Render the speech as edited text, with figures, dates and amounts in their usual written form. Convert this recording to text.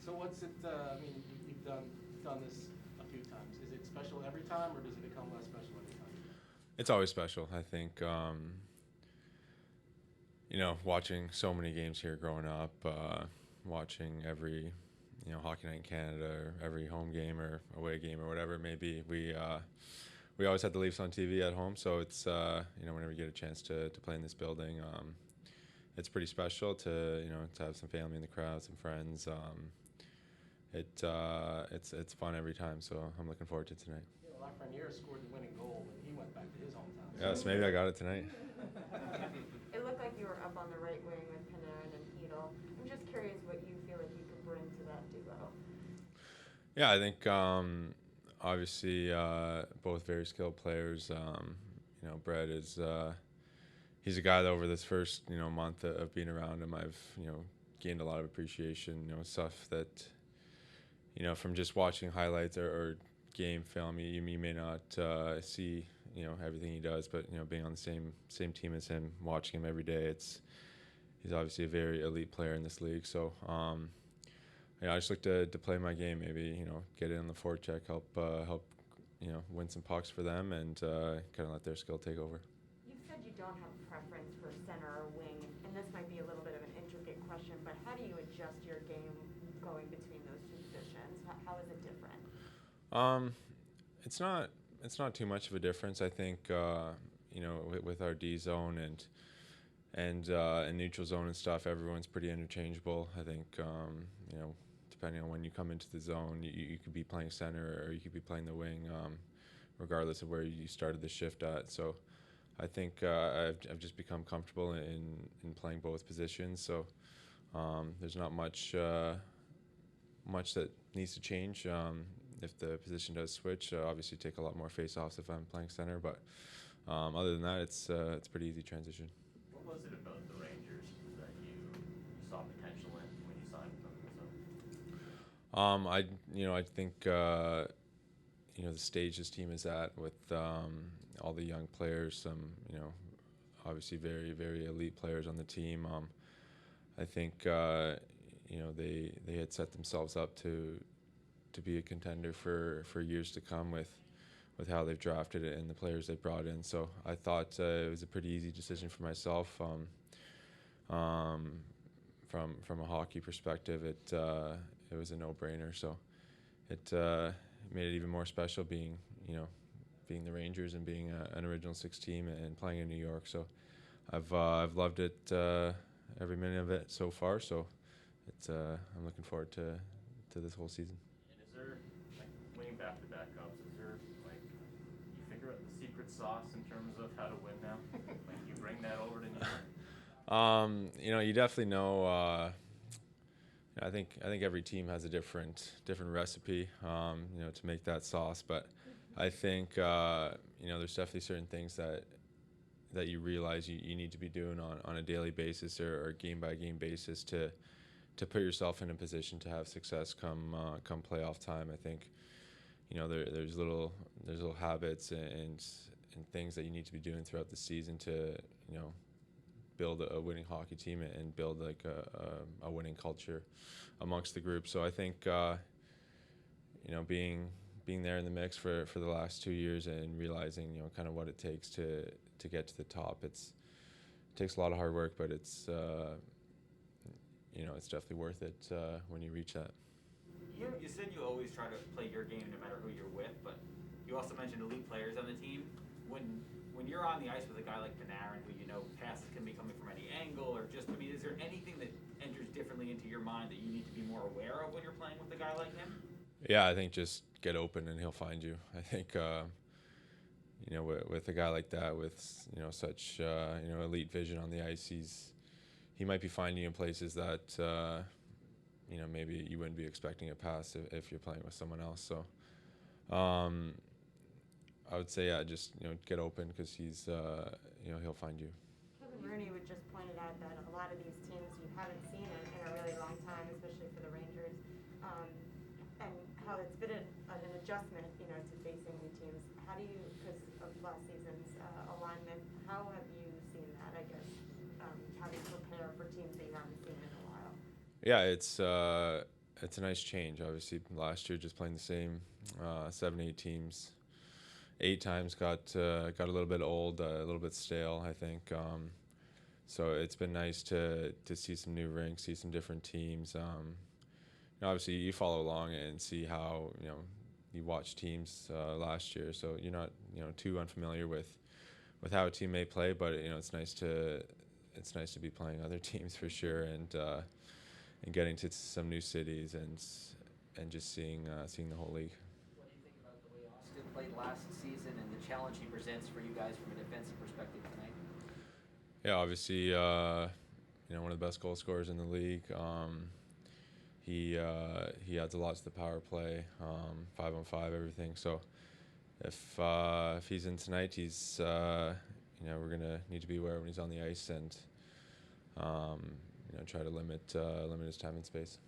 So what's it? I mean, you've done this a few times. Is it special every time, or does it become less special every time? It's always special. I think watching so many games here growing up, watching every hockey night in Canada, or every home game or away game or whatever it may be. We always had the Leafs on TV at home, so it's whenever you get a chance to play in this building, it's pretty special to have some family in the crowd, some friends. It's fun every time, so I'm looking forward to tonight. Lafreniere scored the winning goal when he went back to his hometown. Yes, maybe I got it tonight. It looked like you were up on the right wing with Panarin and Hedl. I'm just curious what you feel like you could bring to that duo. Yeah, I think obviously both very skilled players. Brett is he's a guy that over this first month of being around him, I've gained a lot of appreciation. Stuff that from just watching highlights or game film, you may not see everything he does, but being on the same team as him, watching him every day, he's obviously a very elite player in this league. So I just look to play my game, maybe get in on the forecheck, help win some pucks for them, and kind of let their skill take over. You've said you don't have a preference for center or wing, and this might be a little bit of an intricate question, but how do you adjust your game going between those two positions? How is it different? It's not too much of a difference. I think with our D zone and neutral zone and stuff, everyone's pretty interchangeable. I think depending on when you come into the zone, you could be playing center or you could be playing the wing, regardless of where you started the shift at. So I think I've just become comfortable in playing both positions. So there's not much that needs to change. If the position does switch, obviously take a lot more face-offs if I'm playing center. But other than that, it's pretty easy transition. What was it about the Rangers that you saw potential in when you signed them? I think the stage this team is at with all the young players, some obviously very very elite players on the team. I think they had set themselves up to be a contender for years to come with how they've drafted it and the players they've brought in. So I thought it was a pretty easy decision for myself. From a hockey perspective, it was a no-brainer. So it made it even more special being the Rangers and being an Original Six team and playing in New York. So I've loved it every minute of it so far. So I'm looking forward to this whole season. And is there, winning back-to-back cups, is there, you figure out the secret sauce in terms of how to win now? You bring that over to New York? You definitely know. I think every team has a different recipe, to make that sauce. But I think there's definitely certain things that you realize you need to be doing on a daily basis or game by game basis to put yourself in a position to have success come playoff time. I think there's little habits and things that you need to be doing throughout the season to build a winning hockey team and build a winning culture amongst the group. So I think being there in the mix for the last 2 years and realizing kind of what it takes to get to the top, it takes a lot of hard work, but it's definitely worth it when you reach that. You said you always try to play your game no matter who you're with, but you also mentioned elite players on the team. When you're on the ice with a guy like Panarin, who passes can be coming from any angle, or just, is there anything that enters differently into your mind that you need to be more aware of when you're playing with a guy like him? Yeah, I think just get open and he'll find you. I think with a guy like that with such elite vision on the ice, he might be finding you in places that maybe you wouldn't be expecting a pass if you're playing with someone else. So I would say just get open because he'll find you. Kevin Rooney would just pointed out that a lot of these teams you haven't seen in a really long time, especially for the Rangers, and how it's been an adjustment, to facing new teams. How do you, because of last season's alignment, how have you seen that? I guess how do you prepare for teams that you haven't seen in a while? Yeah, it's it's a nice change. Obviously, last year just playing the same 7-8 teams 8 times got a little bit old, a little bit stale, I think. So it's been nice to see some new rinks, see some different teams. Obviously, you follow along and see how you watch teams last year, so you're not too unfamiliar with how a team may play, but it's nice to be playing other teams for sure, and getting to some new cities and just seeing the whole league. What do you think about the way Austin played last season and the challenge he presents for you guys from a defensive perspective tonight? Yeah, obviously, one of the best goal scorers in the league. He adds a lot to the power play, 5-on-5, everything. So if he's in tonight, he's we're gonna need to be aware when he's on the ice and try to limit his time and space.